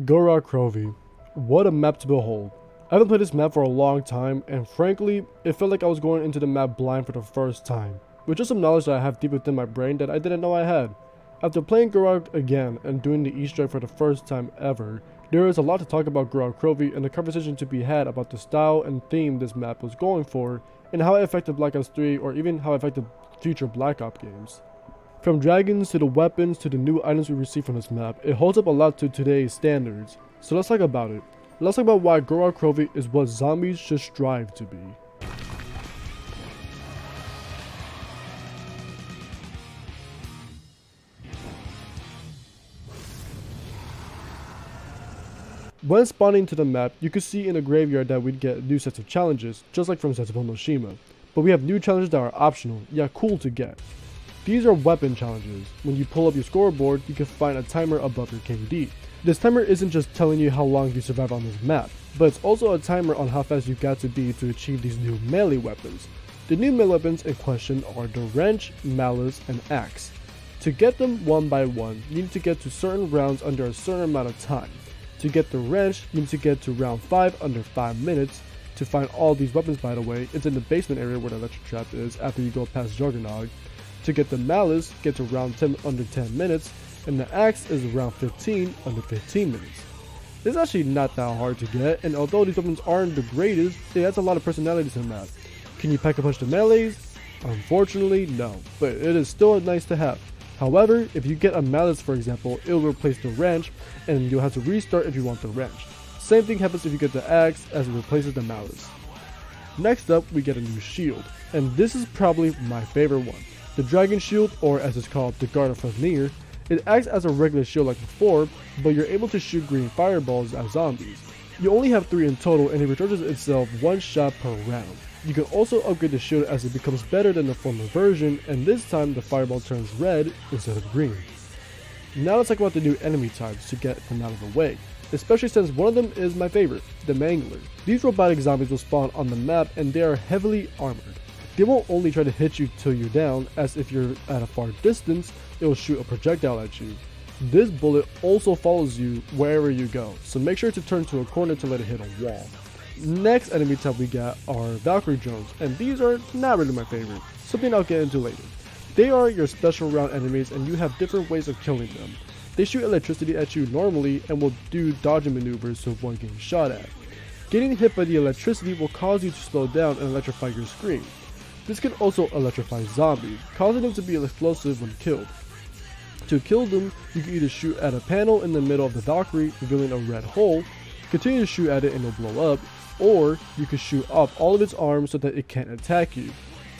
Gorod Krovi. What a map to behold. I haven't played this map for a long time, and frankly, it felt like I was going into the map blind for the first time, with just some knowledge that I have deep within my brain that I didn't know I had. After playing Gorod again and doing the Easter egg for the first time ever, there is a lot to talk about Gorod Krovi and the conversation to be had about the style and theme this map was going for, and how it affected Black Ops 3 or even how it affected future Black Ops games. From dragons to the weapons to the new items we receive from this map, it holds up a lot to today's standards. So let's talk about it. Let's talk about why Gorod Krovi is what zombies should strive to be. When spawning to the map, you can see in the graveyard that we'd get new sets of challenges, just like from Sensible Noshima. But we have new challenges that are optional, yet cool to get. These are weapon challenges. When you pull up your scoreboard, you can find a timer above your KD. This timer isn't just telling you how long you survive on this map, but it's also a timer on how fast you got to be to achieve these new melee weapons. The new melee weapons in question are the wrench, mallet, and axe. To get them one by one, you need to get to certain rounds under a certain amount of time. To get the wrench, you need to get to round 5 under 5 minutes. To find all these weapons, by the way, it's in the basement area where the electric trap is after you go past Juggernog. To get the mallet, get to round 10 under 10 minutes, and the axe is round 15 under 15 minutes. It's actually not that hard to get, and although these weapons aren't the greatest, it adds a lot of personality to the map. Can you pack a punch the melees? Unfortunately, no, but it is still nice to have. However, if you get a mallet, for example, it will replace the wrench, and you'll have to restart if you want the wrench. Same thing happens if you get the axe, as it replaces the mallet. Next up, we get a new shield, and this is probably my favorite one. The Dragon Shield, or as it's called, the Guard of Fafnir. It acts as a regular shield like before, but you're able to shoot green fireballs at zombies. You only have 3 in total, and it recharges itself 1 shot per round. You can also upgrade the shield as it becomes better than the former version, and this time the fireball turns red instead of green. Now let's talk about the new enemy types to get them out of the way, especially since one of them is my favorite, the Mangler. These robotic zombies will spawn on the map, and they are heavily armored. They won't only try to hit you till you're down, as if you're at a far distance, it will shoot a projectile at you. This bullet also follows you wherever you go, so make sure to turn to a corner to let it hit a wall. Next enemy type we got are Valkyrie drones, and these are not really my favorite, something I'll get into later. They are your special round enemies, and you have different ways of killing them. They shoot electricity at you normally and will do dodging maneuvers to avoid getting shot at. Getting hit by the electricity will cause you to slow down and electrify your screen. This can also electrify zombies, causing them to be explosive when killed. To kill them, you can either shoot at a panel in the middle of the Valkyrie, revealing a red hole, continue to shoot at it and it'll blow up, or you can shoot off all of its arms so that it can't attack you.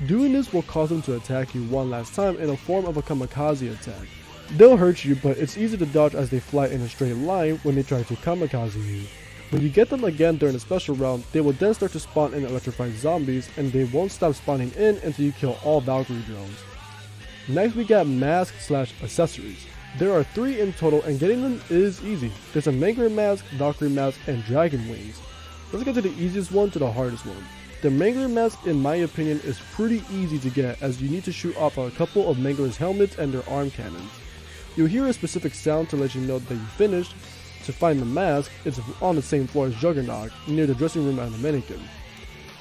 Doing this will cause them to attack you one last time in a form of a kamikaze attack. They'll hurt you, but it's easy to dodge as they fly in a straight line when they try to kamikaze you. When you get them again during a special round, they will then start to spawn in electrified zombies, and they won't stop spawning in until you kill all Valkyrie drones. Next we got masks/accessories. There are 3 in total, and getting them is easy. There's a Mangler mask, Valkyrie mask, and Dragon wings. Let's get to the easiest one to the hardest one. The Mangler mask, in my opinion, is pretty easy to get, as you need to shoot off a couple of Mangler's helmets and their arm cannons. You'll hear a specific sound to let you know that you finished. To find the mask, it's on the same floor as Juggernog, near the dressing room and the mannequin.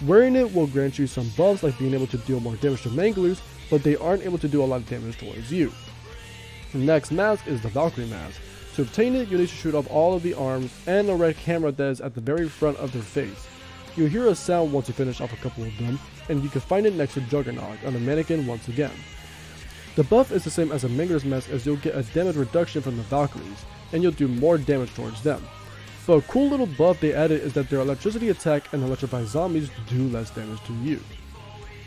Wearing it will grant you some buffs like being able to deal more damage to Manglers, but they aren't able to do a lot of damage towards you. The next mask is the Valkyrie mask. To obtain it, you need to shoot off all of the arms and a red camera that is at the very front of their face. You'll hear a sound once you finish off a couple of them, and you can find it next to Juggernog on the mannequin once again. The buff is the same as a Mangler's mask, as you'll get a damage reduction from the Valkyries, and you'll do more damage towards them. But a cool little buff they added is that their electricity attack and electrified zombies do less damage to you.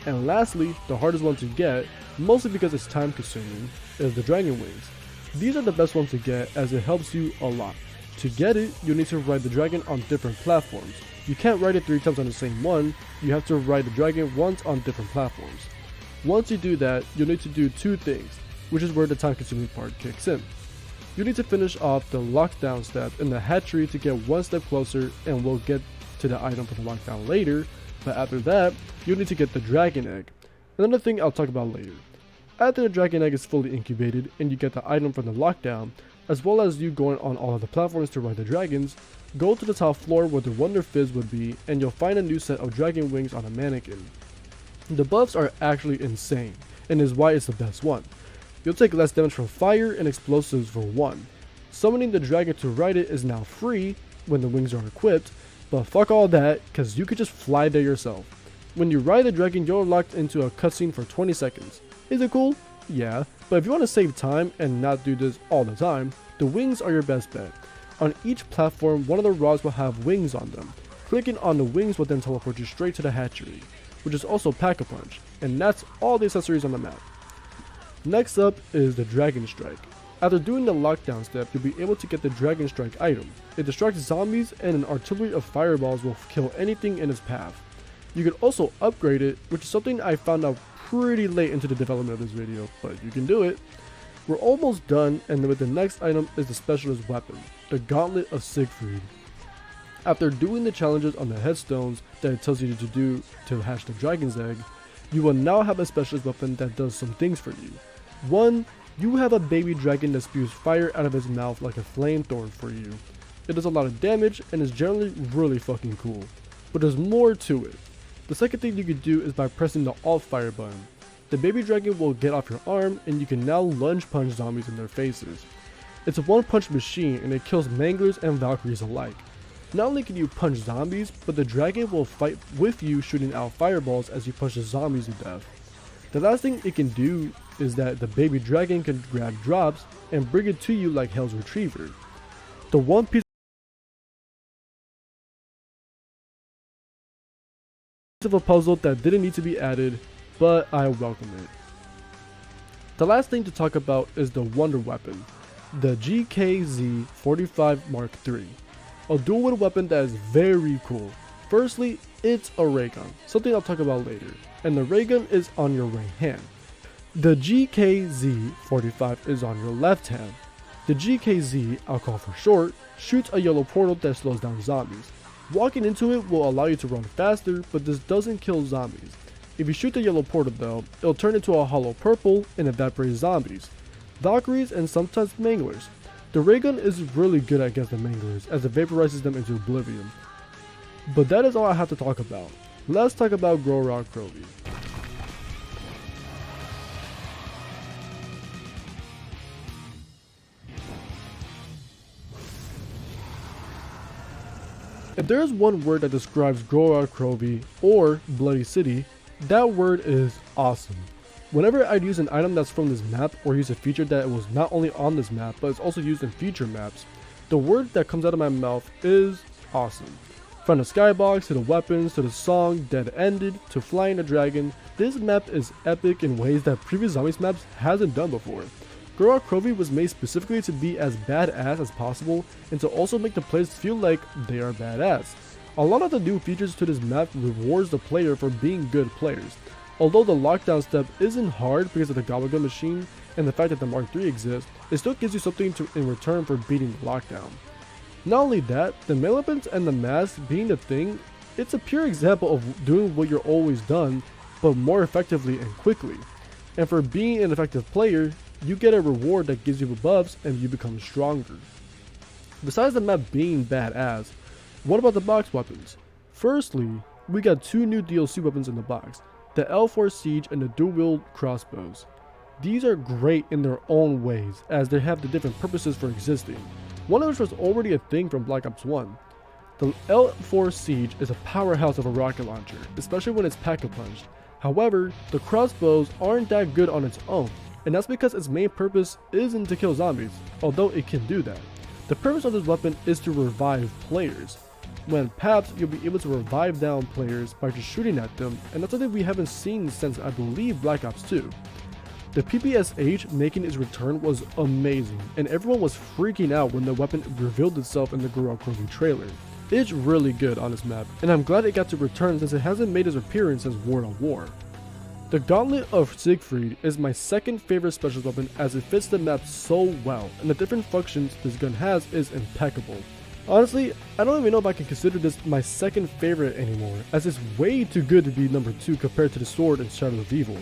And lastly, the hardest one to get, mostly because it's time consuming, is the Dragon wings. These are the best ones to get, as it helps you a lot. To get it, you need to ride the dragon on different platforms. You can't ride it 3 times on the same one, you have to ride the dragon once on different platforms. Once you do that, you'll need to do 2 things, which is where the time consuming part kicks in. You need to finish off the lockdown step in the hatchery to get 1 step closer, and we'll get to the item for the lockdown later, but after that, you'll need to get the dragon egg. Another thing I'll talk about later. After the dragon egg is fully incubated and you get the item from the lockdown, as well as you going on all of the platforms to ride the dragons, go to the top floor where the Wonder Fizz would be, and you'll find a new set of dragon wings on a mannequin. The buffs are actually insane, and is why it's the best one. You'll take less damage from fire and explosives for one. Summoning the dragon to ride it is now free when the wings are equipped, but fuck all that, cause you could just fly there yourself. When you ride the dragon, you're locked into a cutscene for 20 seconds. Is it cool? Yeah, but if you want to save time and not do this all the time, the wings are your best bet. On each platform, one of the rods will have wings on them. Clicking on the wings will then teleport you straight to the hatchery, which is also Pack-a-Punch, and that's all the accessories on the map. Next up is the Dragon Strike. After doing the lockdown step, you'll be able to get the Dragon Strike item. It distracts zombies, and an artillery of fireballs will kill anything in its path. You can also upgrade it, which is something I found out pretty late into the development of this video, but you can do it. We're almost done, and with the next item is the specialist weapon, the Gauntlet of Siegfried. After doing the challenges on the headstones that it tells you to do to hatch the dragon's egg, you will now have a specialist weapon that does some things for you. 1. You have a baby dragon that spews fire out of its mouth like a flamethrower for you. It does a lot of damage and is generally really fucking cool, but there's more to it. The second thing you can do is by pressing the alt fire button. The baby dragon will get off your arm and you can now lunge punch zombies in their faces. It's a one punch machine and it kills manglers and valkyries alike. Not only can you punch zombies, but the dragon will fight with you shooting out fireballs as you punch the zombies to death. The last thing it can do is that the baby dragon can grab drops and bring it to you like Hell's Retriever. The one piece of a puzzle that didn't need to be added, but I welcome it. The last thing to talk about is the wonder weapon, the GKZ-45 Mark III, a dual wield weapon that is very cool. Firstly, it's a ray gun, something I'll talk about later, and the ray gun is on your right hand. The GKZ-45 is on your left hand. The GKZ, I'll call for short, shoots a yellow portal that slows down zombies. Walking into it will allow you to run faster, but this doesn't kill zombies. If you shoot the yellow portal though, it'll turn into a hollow purple and evaporate zombies, valkyries, and sometimes manglers. The ray gun is really good against the manglers as it vaporizes them into oblivion. But that is all I have to talk about. Let's talk about Gorod Krovi. If there is one word that describes Gorod Krovi or Bloody City, that word is awesome. Whenever I'd use an item that's from this map or use a feature that was not only on this map but is also used in future maps, the word that comes out of my mouth is awesome. From the skybox to the weapons to the song Dead Ended to flying a dragon, this map is epic in ways that previous Zombies maps hasn't done before. Gorod Krovi was made specifically to be as badass as possible and to also make the players feel like they are badass. A lot of the new features to this map rewards the player for being good players. Although the lockdown step isn't hard because of the Gobble Gun machine and the fact that the Mark III exists, it still gives you something in return for beating the lockdown. Not only that, the melee weapons and the mask being the thing, it's a pure example of doing what you're always done, but more effectively and quickly. And for being an effective player, you get a reward that gives you buffs and you become stronger. Besides the map being badass, what about the box weapons? Firstly, we got two new DLC weapons in the box, the L4 Siege and the dual wield crossbows. These are great in their own ways as they have the different purposes for existing, one of which was already a thing from Black Ops 1. The L4 Siege is a powerhouse of a rocket launcher, especially when it's Pack-a-Punched. However, the crossbows aren't that good on its own, and that's because its main purpose isn't to kill zombies, although it can do that. The purpose of this weapon is to revive players. When PAPs, you'll be able to revive down players by just shooting at them, and that's something we haven't seen since I believe Black Ops 2. The PPSH making its return was amazing, and everyone was freaking out when the weapon revealed itself in the Gorod Krovi trailer. It's really good on this map, and I'm glad it got to return since it hasn't made its appearance since World of War. The Gauntlet of Siegfried is my second favorite special weapon as it fits the map so well, and the different functions this gun has is impeccable. Honestly, I don't even know if I can consider this my second favorite anymore, as it's way too good to be number 2 compared to the sword in Shadow of Evil.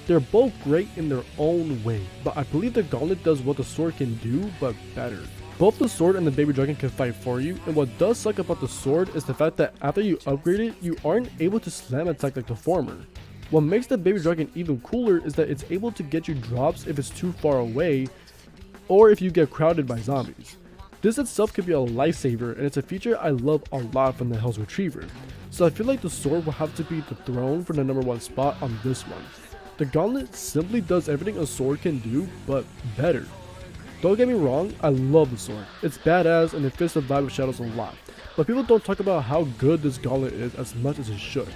They're both great in their own way, but I believe the Gauntlet does what the sword can do, but better. Both the sword and the baby dragon can fight for you, and what does suck about the sword is the fact that after you upgrade it, you aren't able to slam attack like the former. What makes the baby dragon even cooler is that it's able to get you drops if it's too far away, or if you get crowded by zombies. This itself could be a lifesaver, and it's a feature I love a lot from the Hell's Retriever, so I feel like the sword will have to be the throne for the #1 spot on this one. The Gauntlet simply does everything a sword can do, but better. Don't get me wrong, I love the sword. It's badass and it fits the vibe of Shadows a lot, but people don't talk about how good this Gauntlet is as much as it should.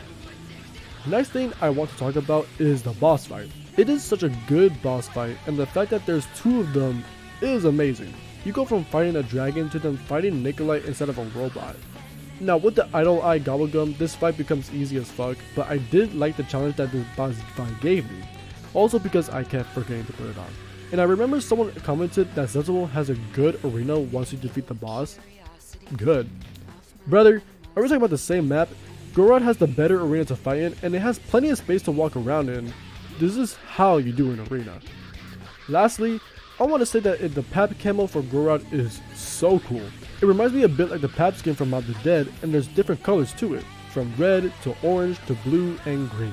Next thing I want to talk about is the boss fight. It is such a good boss fight, and the fact that there's 2 of them is amazing. You go from fighting a dragon to them fighting Nikolai instead of a robot. Now with the Idle Eye Gobblegum, this fight becomes easy as fuck, but I did like the challenge that this boss fight gave me. Also because I kept forgetting to put it on. And I remember someone commented that Sensible has a good arena once you defeat the boss. Good. Brother, are we talking about the same map? Gorod has the better arena to fight in, and it has plenty of space to walk around in. This is how you do an arena. Lastly, I want to say that the Pap camo for Gorod is so cool. It reminds me a bit like the Pap skin from Mob the Dead, and there's different colors to it, from red to orange to blue and green.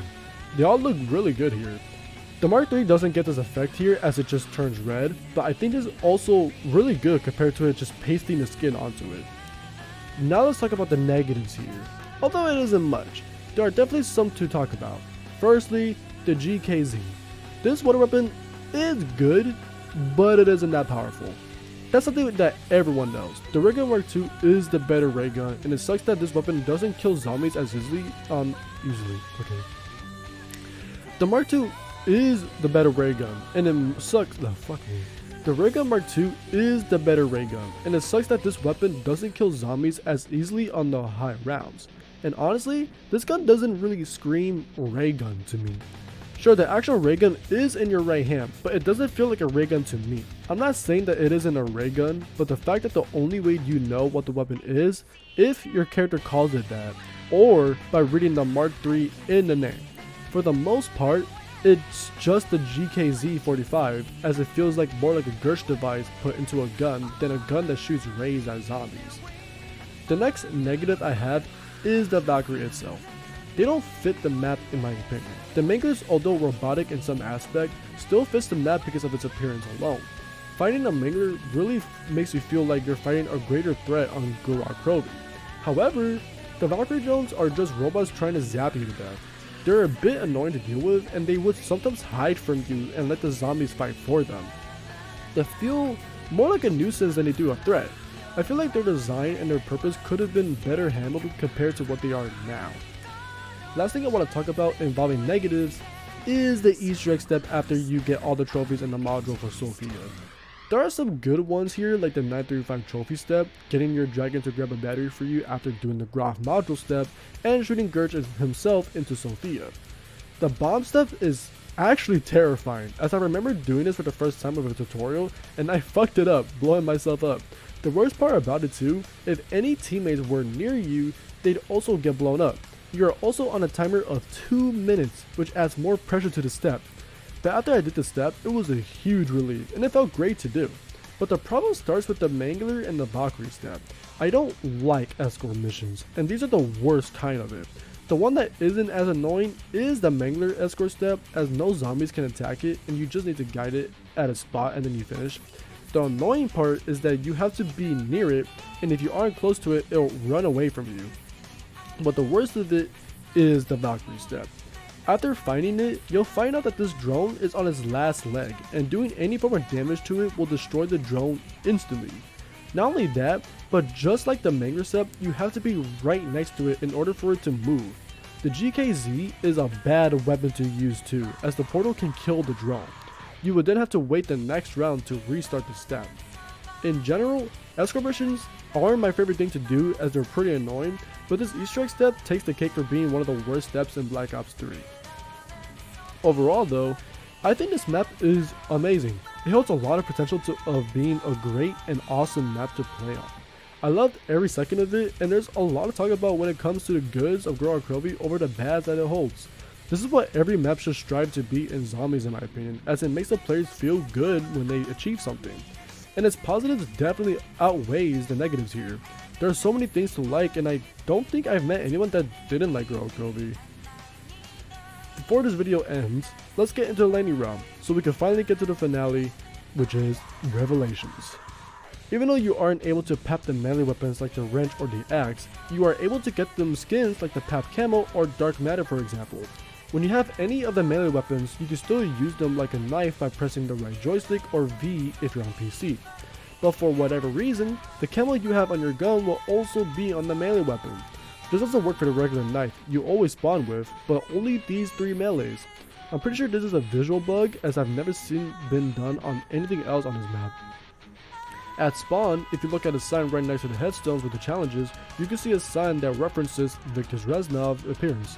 They all look really good here. The Mark III doesn't get this effect here as it just turns red, but I think it's also really good compared to it just pasting the skin onto it. Now let's talk about the negatives here. Although it isn't much, there are definitely some to talk about. Firstly, the GKZ. This water weapon is good, but it isn't that powerful. That's something that everyone knows. The Ray Gun Mark II is the better ray gun, and it sucks that this weapon doesn't kill zombies as easily. Okay. The Mark II is the better ray gun, and it sucks. The Ray Gun Mark II is the better ray gun, and it sucks that this weapon doesn't kill zombies as easily on the high rounds. And honestly, this gun doesn't really scream ray gun to me. Sure, the actual ray gun is in your right hand, but it doesn't feel like a ray gun to me. I'm not saying that it isn't a ray gun, but the fact that the only way you know what the weapon is, if your character calls it that, or by reading the Mark III in the name. For the most part, it's just the GKZ-45, as it feels like more like a Gersh device put into a gun than a gun that shoots rays at zombies. The next negative I have is the Valkyrie itself. They don't fit the map in my opinion. The Mangler's, although robotic in some aspect, still fits the map because of its appearance alone. Fighting a Mangler really makes you feel like you're fighting a greater threat on Gorod Krovi. However, the Valkyrie drones are just robots trying to zap you to death. They're a bit annoying to deal with, and they would sometimes hide from you and let the zombies fight for them. They feel more like a nuisance than they do a threat. I feel like their design and their purpose could have been better handled compared to what they are now. Last thing I want to talk about involving negatives is the Easter egg step after you get all the trophies in the module for Sophia. There are some good ones here, like the 935 trophy step, getting your dragon to grab a battery for you after doing the Groff module step, and shooting Gerch himself into Sophia. The bomb step is actually terrifying, as I remember doing this for the first time of a tutorial, and I fucked it up, blowing myself up. The worst part about it too, if any teammates were near you, they'd also get blown up. You are also on a timer of 2 minutes, which adds more pressure to the step. But after I did the step, it was a huge relief, and it felt great to do. But the problem starts with the Mangler and the Valkyrie step. I don't like escort missions, and these are the worst kind of it. The one that isn't as annoying is the Mangler escort step, as no zombies can attack it, and you just need to guide it at a spot and then you finish. The annoying part is that you have to be near it, and if you aren't close to it, it'll run away from you. But the worst of it is the Valkyrie step. After fighting it, you'll find out that this drone is on its last leg, and doing any form of damage to it will destroy the drone instantly. Not only that, but just like the Mangler step, you have to be right next to it in order for it to move. The GKZ is a bad weapon to use too, as the portal can kill the drone. You would then have to wait the next round to restart the step. In general, escort missions aren't my favorite thing to do as they're pretty annoying, but this Easter egg step takes the cake for being one of the worst steps in Black Ops 3. Overall though, I think this map is amazing. It holds a lot of potential of being a great and awesome map to play on. I loved every second of it, and there's a lot to talk about when it comes to the goods of Gorod Krovi over the bads that it holds. This is what every map should strive to be in zombies in my opinion, as it makes the players feel good when they achieve something. And its positives definitely outweighs the negatives here. There are so many things to like, and I don't think I've met anyone that didn't like Gorod Krovi. Before this video ends, let's get into the lightning round, so we can finally get to the finale, which is Revelations. Even though you aren't able to pap the melee weapons like the wrench or the axe, you are able to get them skins like the pap camo or dark matter for example. When you have any of the melee weapons, you can still use them like a knife by pressing the right joystick or V if you're on PC. But for whatever reason, the camo you have on your gun will also be on the melee weapon. This doesn't work for the regular knife you always spawn with, but only these 3 melees. I'm pretty sure this is a visual bug, as I've never seen been done on anything else on this map. At spawn, if you look at a sign right next to the headstones with the challenges, you can see a sign that references Victor Reznov's appearance.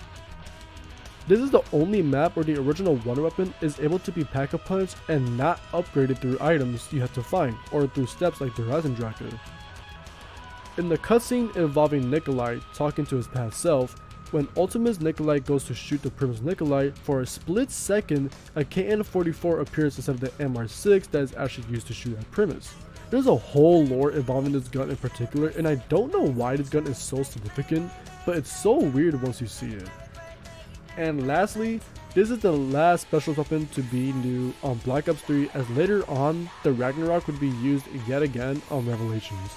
This is the only map where the original wonder weapon is able to be pack-a-punch and not upgraded through items you have to find, or through steps like the Horizon Tracker. In the cutscene involving Nikolai talking to his past self, when Ultimus Nikolai goes to shoot the Primus Nikolai, for a split second, a KN-44 appears instead of the MR6 that is actually used to shoot at Primus. There's a whole lore involving this gun in particular, and I don't know why this gun is so significant, but it's so weird once you see it. And lastly, this is the last special weapon to be new on Black Ops 3, as later on, the Ragnarok would be used yet again on Revelations.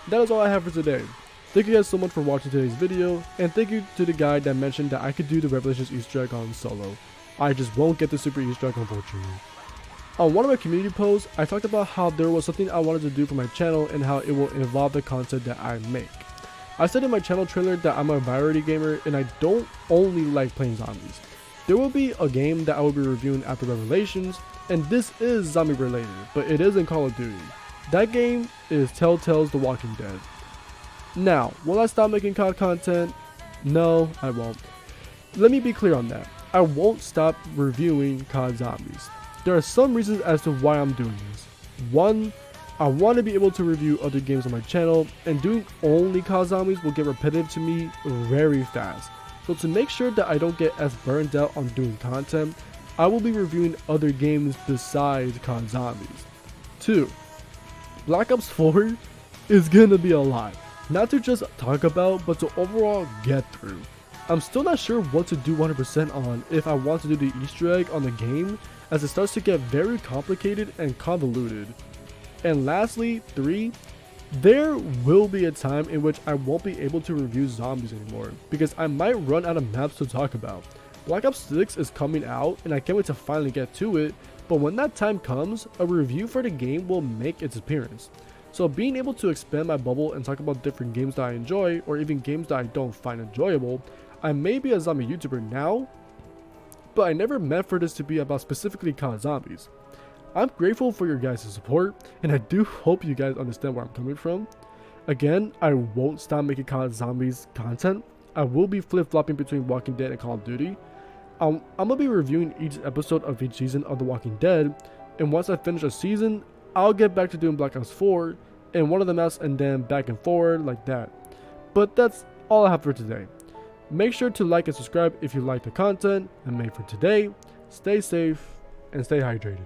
That is all I have for today. Thank you guys so much for watching today's video, and thank you to the guy that mentioned that I could do the Revelations Easter egg on solo. I just won't get the super Easter egg unfortunately. On one of my community posts, I talked about how there was something I wanted to do for my channel and how it will involve the content that I make. I said in my channel trailer that I'm a variety gamer and I don't only like playing zombies. There will be a game that I will be reviewing after Revelations, and this is zombie related, but it is in Call of Duty. That game is Telltale's The Walking Dead. Now, will I stop making COD content? No, I won't. Let me be clear on that. I won't stop reviewing COD zombies. There are some reasons as to why I'm doing this. One, I want to be able to review other games on my channel, and doing only COD zombies will get repetitive to me very fast. So to make sure that I don't get as burned out on doing content, I will be reviewing other games besides COD zombies. 2. Black Ops 4 is gonna be a lot. Not to just talk about, but to overall get through. I'm still not sure what to do 100% on if I want to do the Easter egg on the game, as it starts to get very complicated and convoluted. And lastly, 3, there will be a time in which I won't be able to review zombies anymore, because I might run out of maps to talk about. Black Ops 6 is coming out and I can't wait to finally get to it, but when that time comes, a review for the game will make its appearance. So being able to expand my bubble and talk about different games that I enjoy, or even games that I don't find enjoyable, I may be a zombie YouTuber now, but I never meant for this to be about specifically COD zombies. I'm grateful for your guys' support, and I do hope you guys understand where I'm coming from. Again, I won't stop making COD zombies content. I will be flip-flopping between Walking Dead and Call of Duty. I'm gonna be reviewing each episode of each season of The Walking Dead, and once I finish a season, I'll get back to doing Black Ops 4 and one of the maps, and then back and forward like that. But that's all I have for today. Make sure to like and subscribe if you like the content, and for today, stay safe and stay hydrated.